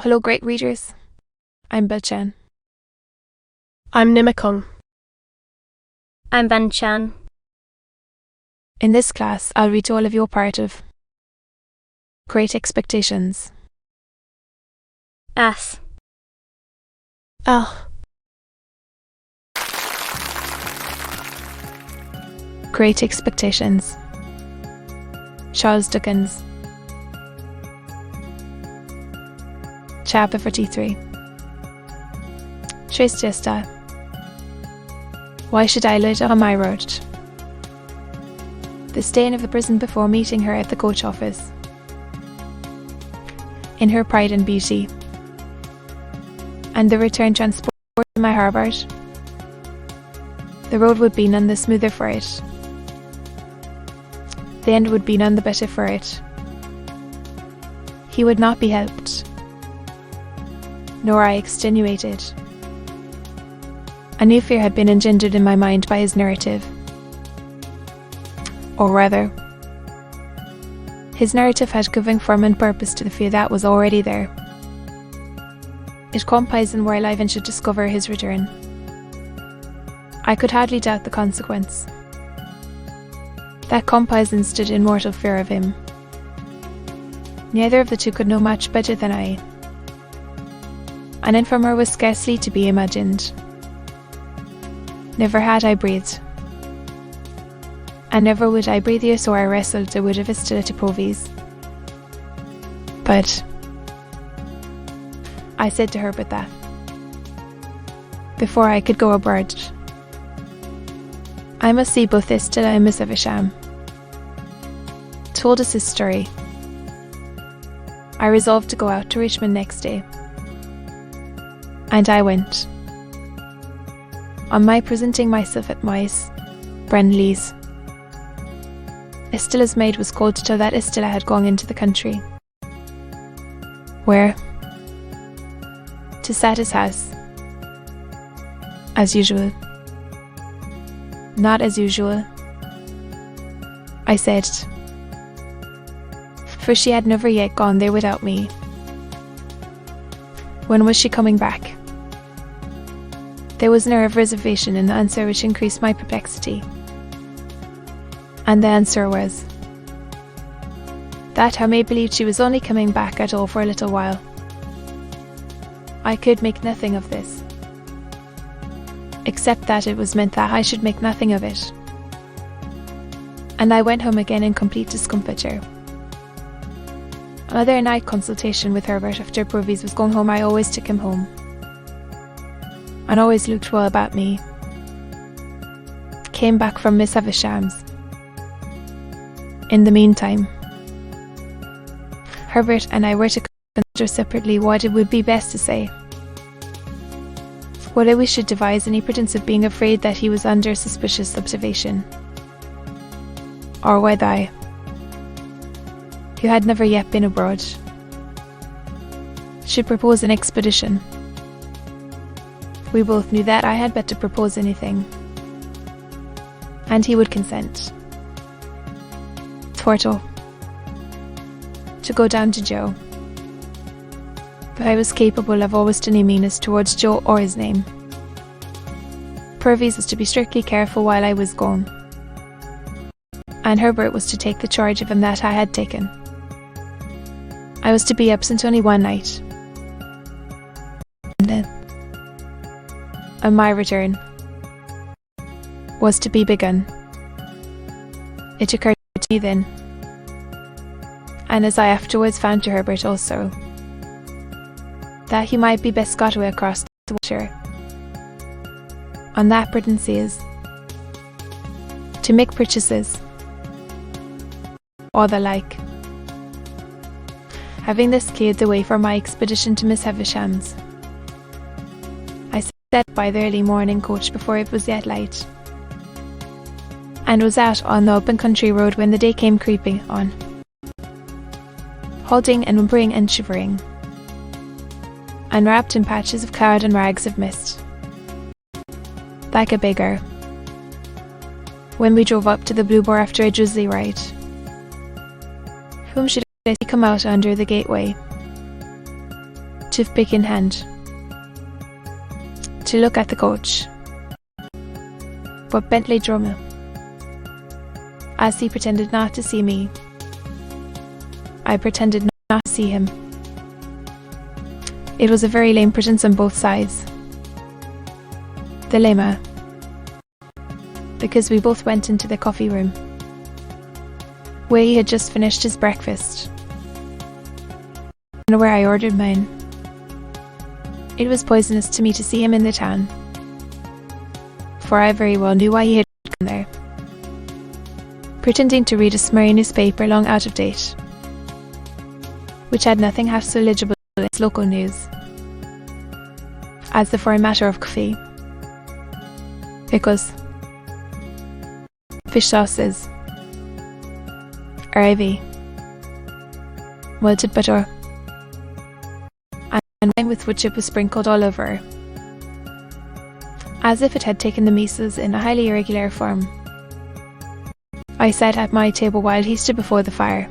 Hello, great readers. I'm Belchan. I'm Nimakong. I'm Banchan. In this class, I'll read to all of you a part of Great Expectations. As. Great Expectations. Charles Dickens. Chapter 43. Tres Gesta. Why should I loiter on my road? The stain of the prison before meeting her at the coach office. In her pride and beauty. And the return transport to my harbour. The road would be none the smoother for it. The end would be none the better for it. He would not be helped, nor I extenuated. A new fear had been engendered in my mind by his narrative. Or rather, his narrative had given form and purpose to the fear that was already there. It comprised while I ventured to discover his return. I could hardly doubt the consequence. That comprising stood in mortal fear of him. Neither of the two could know much better than I. An informer was scarcely to be imagined. Never had I breathed. And never would I breathe so I wrestled the wood of his stiletto provies. But I said to Herbert that before I could go abroad, I must see both Istella and Miss Evesham. Told us his story. I resolved to go out to Richmond next day. And I went. On my presenting myself at Mice, Brenleys, Estella's maid was called to tell that Estella had gone into the country. Where? To Satis house. As usual. Not as usual, I said, for she had never yet gone there without me. When was she coming back? There was an air of reservation in the answer which increased my perplexity. And the answer was that I may believe she was only coming back at all for a little while. I could make nothing of this, except that it was meant that I should make nothing of it. And I went home again in complete discomfiture. Another night consultation with Herbert after Purvis was going home. I always took him home, and always looked well about me. Came back from Miss Havisham's. In the meantime, Herbert and I were to consider separately what it would be best to say. Whether we should devise any pretence of being afraid that he was under suspicious observation, or whether I, who had never yet been abroad, should propose an expedition. We both knew that I had better propose anything, and he would consent. Thwartle. To go down to Joe. But I was capable of almost any meanness towards Joe or his name. Purvis was to be strictly careful while I was gone, and Herbert was to take the charge of him that I had taken. I was to be absent only one night, and then, on my return, was to be begun. It occurred to me then, and as I afterwards found to Herbert also, that he might be best got away across the water. On that pretence is to make purchases, or the like. Having this cleared the way for my expedition to Miss Havisham's, I set by the early morning coach before it was yet light, and was out on the open country road when the day came creeping on, halting and whimpering and shivering, and wrapped in patches of cloud and rags of mist, like a beggar. When we drove up to the Blue Boar after a drizzly ride, whom should I see come out under the gateway? toothpick in hand, to look at the coach. But Bentley Drummle, as he pretended not to see me, I pretended not to see him. It was a very lame pretense on both sides. The lamer, because we both went into the coffee room, where he had just finished his breakfast, and where I ordered mine. It was poisonous to me to see him in the town, for I very well knew why he had gone there, pretending to read a smurry newspaper long out of date, which had nothing half so legible as local news as the foreign matter of coffee. Pickles, fish sauces, ivy, melted butter, and wine with which it was sprinkled all over, as if it had taken the measles in a highly irregular form. I sat at my table while he stood before the fire.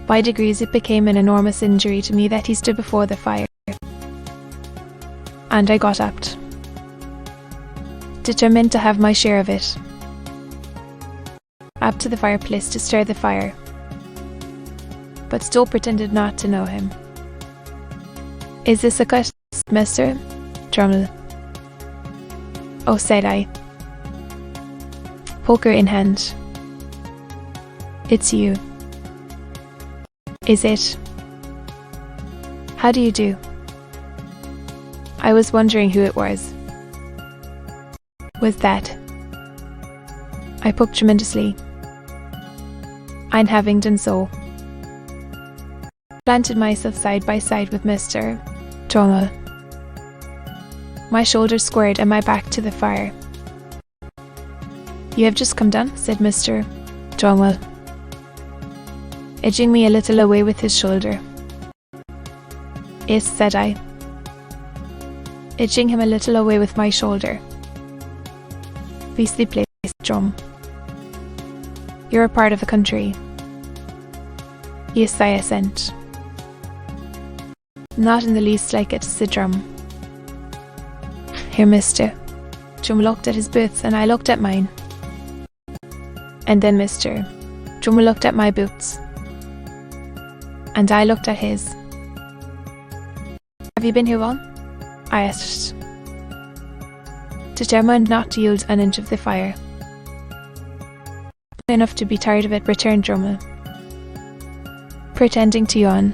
By degrees it became an enormous injury to me that he stood before the fire, and I got up, determined to have my share of it, up to the fireplace to stir the fire, but still pretended not to know him. "Is this a cut, Mr. Drummle?" "Oh," said I, poker in hand. "It's you." "Is it? How do you do?" I was wondering who it was. Was that? I poked tremendously, and having done so, planted myself side by side with Mr. Drummle, my shoulders squared and my back to the fire. "You have just come down," said Mr. Drummle, edging me a little away with his shoulder. "Yes," said I, edging him a little away with my shoulder. "Beastly place, Drum. You're a part of the country." "Yes," I assent. "Not in the least like it," said Drum. "Here, Mr." Drum looked at his boots and I looked at mine. And then Mr. Drum looked at my boots, and I looked at his. "Have you been here long?" I asked, determined not to yield an inch of the fire. "Enough to be tired of it," returned Drummle, pretending to yawn,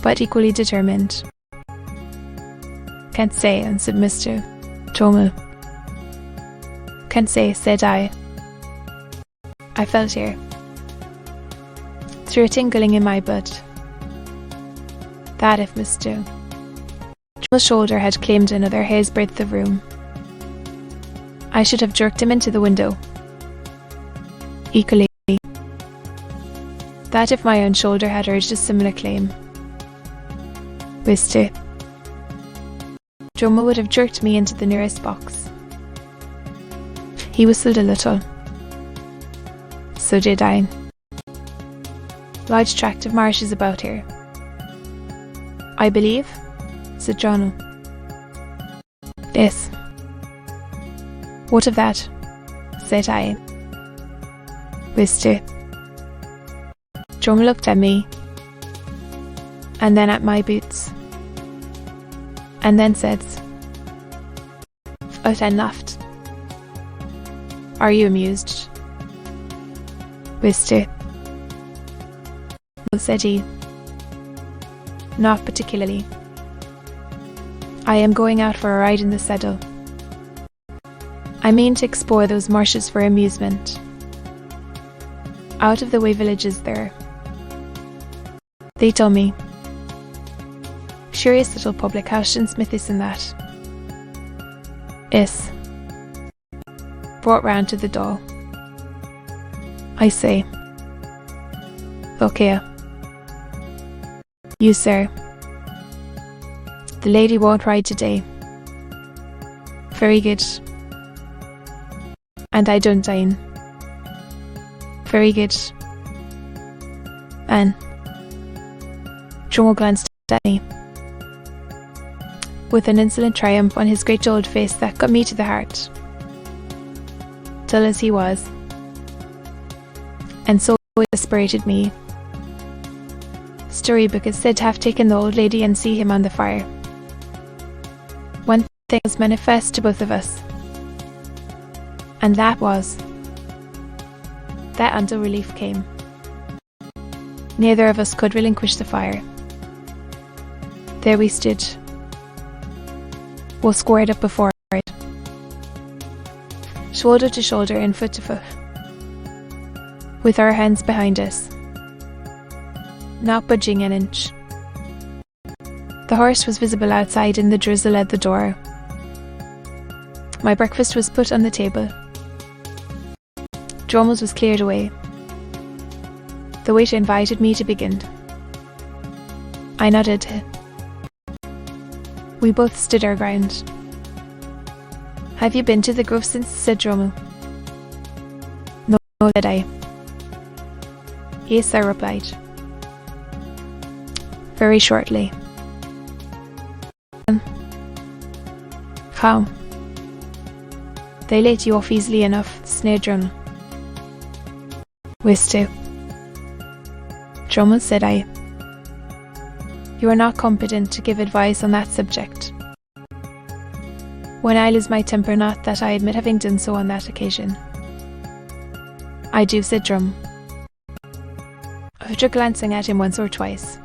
but equally determined. "Can't say," answered Mr. Drummle. "Can't say," said I. I felt here, through a tingling in my butt, that if Mr. Drummle's shoulder had claimed another hair's breadth of room, I should have jerked him into the window. Equally, that if my own shoulder had urged a similar claim, Mr. Drummle would have jerked me into the nearest box. He whistled a little. So did I. "Large tract of marshes about here, I believe," said Johnny. "Yes." "What of that?" said I. "Mr. Drum looked at me, and then at my boots, and then said, out and laughed. "Are you amused?" "Mr. "No," said he. "Not particularly. I am going out for a ride in the saddle. I mean to explore those marshes for amusement. Out of the way villages there. They tell me. Curious little public house in Smithis and that. Yes. Brought round to the door. I say. Look here. You, sir. The lady won't ride today. Very good. And I don't dine. Very good. And Dromo glanced at me with an insolent triumph on his great old face that got me to the heart. Dull as he was, and so exasperated me. Storybook is said to have taken the old lady and see him on the fire. One thing was manifest to both of us, and that was that until relief came, neither of us could relinquish the fire. There we stood, both squared up before it, shoulder to shoulder and foot to foot, with our hands behind us, not budging an inch. The horse was visible outside in the drizzle at the door. My breakfast was put on the table. Dromo's was cleared away. The waiter invited me to begin. I nodded. We both stood our ground. "Have you been to the grove since?" said Dromo. No, said I. "Yes," I replied. "Very shortly." "How?" "They let you off easily enough," sneered Dromo. "Wist to." "Dromo," said I. "You are not competent to give advice on that subject. When I lose my temper, not that I admit having done so on that occasion." "I do," said Drum, after glancing at him once or twice,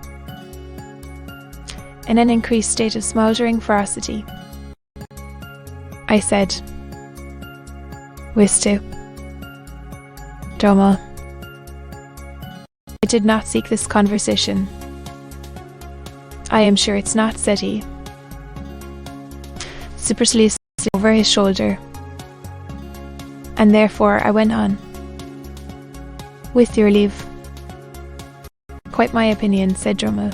in an increased state of smouldering ferocity. I said, "Wist to." "Dromo." "I did not seek this conversation." "I am sure it's not," said he, superciliously over his shoulder. And therefore I went on. "With your leave." "Quite my opinion," said Dromo,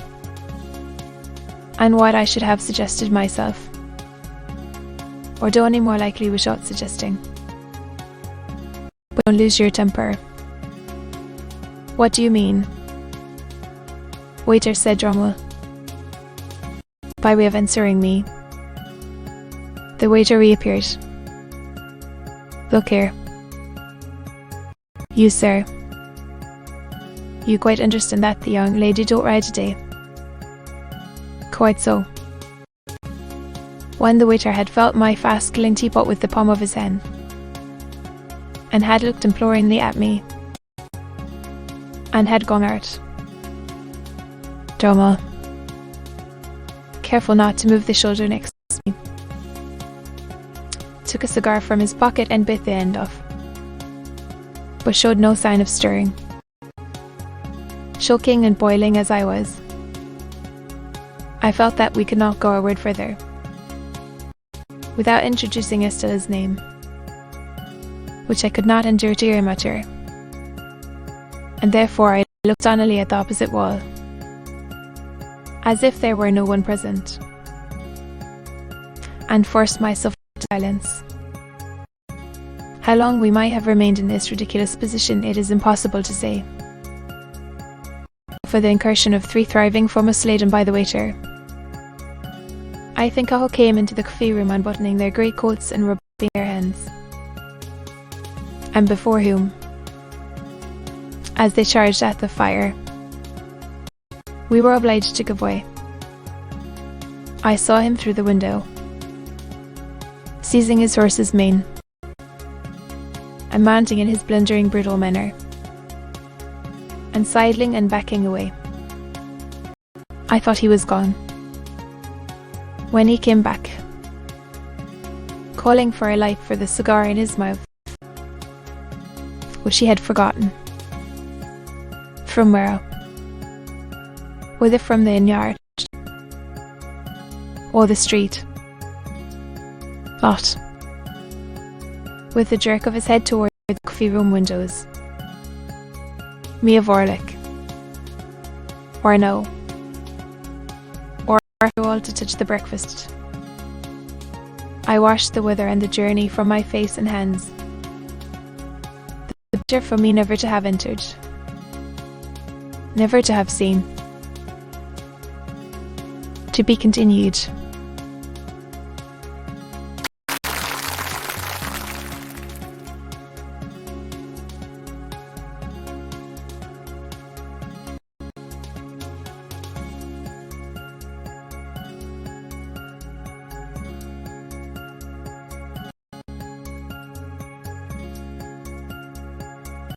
"and what I should have suggested myself, or do any more likely without suggesting. But don't lose your temper." "What do you mean?" "Waiter," said Dromo, by way of answering me. The waiter reappeared. "Look here. You, sir. You quite understand that the young lady don't ride today?" "Quite so." When the waiter had felt my fast-killing teapot with the palm of his hand, and had looked imploringly at me, and had gone out, Dromo, careful not to move the shoulder next to me, took a cigar from his pocket and bit the end off, but showed no sign of stirring. Choking and boiling as I was, I felt that we could not go a word further without introducing Estella's name, which I could not endure to hear him utter, and therefore I looked dunnily at the opposite wall, as if there were no one present, and forced myself to silence. How long we might have remained in this ridiculous position it is impossible to say, for the incursion of 3 thriving foremost laden by the waiter. I think all came into the coffee room unbuttoning their great coats and rubbing their hands, and before whom, as they charged at the fire, we were obliged to give way. I saw him through the window, seizing his horse's mane, and mounting in his blundering, brutal manner, and sidling and backing away. I thought he was gone, when he came back, calling for a light for the cigar in his mouth, which he had forgotten. From where? Whether from the inn-yard, or the street? Not. With a jerk of his head toward the coffee room windows. Me of Orlick. Or no. Or after all to touch the breakfast. I washed the weather and the journey from my face and hands. The picture for me never to have entered. Never to have seen. To be continued.